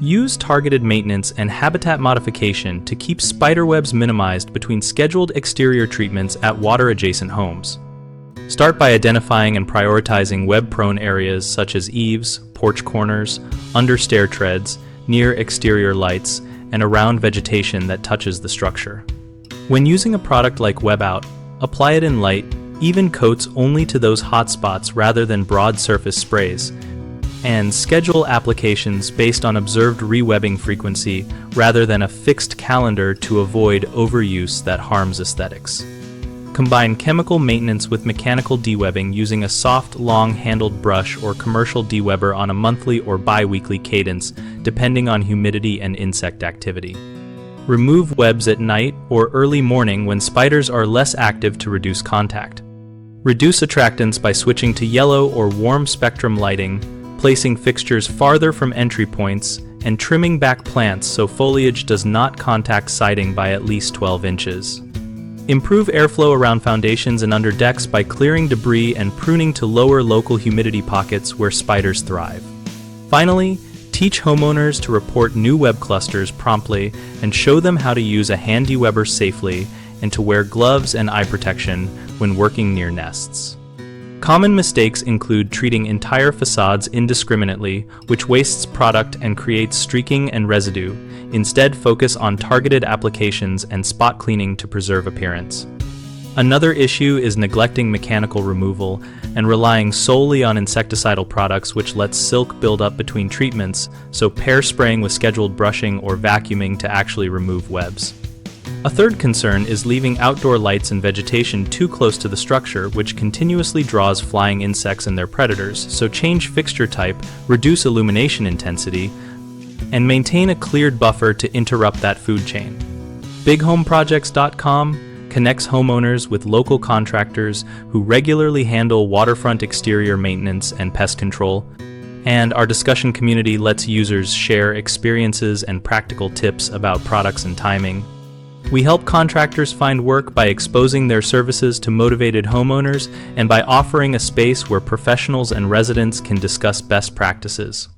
Use targeted maintenance and habitat modification to keep spiderwebs minimized between scheduled exterior treatments at water-adjacent homes. Start by identifying and prioritizing web-prone areas such as eaves, porch corners, under stair treads, near exterior lights, and around vegetation that touches the structure. When using a product like WebOut, apply it in light, even coats only to those hotspots rather than broad surface sprays, and schedule applications based on observed rewebbing frequency rather than a fixed calendar to avoid overuse that harms aesthetics. Combine chemical maintenance with mechanical dewebbing using a soft, long-handled brush or commercial dewebber on a monthly or bi-weekly cadence, depending on humidity and insect activity. Remove webs at night or early morning when spiders are less active to reduce contact. Reduce attractants by switching to yellow or warm spectrum lighting, placing fixtures farther from entry points, and trimming back plants so foliage does not contact siding by at least 12 inches. Improve airflow around foundations and under decks by clearing debris and pruning to lower local humidity pockets where spiders thrive. Finally, teach homeowners to report new web clusters promptly and show them how to use a hand dewebber safely and to wear gloves and eye protection when working near nests. Common mistakes include treating entire facades indiscriminately, which wastes product and creates streaking and residue. Instead, focus on targeted applications and spot cleaning to preserve appearance. Another issue is neglecting mechanical removal and relying solely on insecticidal products, which lets silk build up between treatments, so pair spraying with scheduled brushing or vacuuming to actually remove webs. A third concern is leaving outdoor lights and vegetation too close to the structure, which continuously draws flying insects and their predators, so change fixture type, reduce illumination intensity, and maintain a cleared buffer to interrupt that food chain. BigHomeProjects.com connects homeowners with local contractors who regularly handle waterfront exterior maintenance and pest control, and our discussion community lets users share experiences and practical tips about products and timing. We help contractors find work by exposing their services to motivated homeowners and by offering a space where professionals and residents can discuss best practices.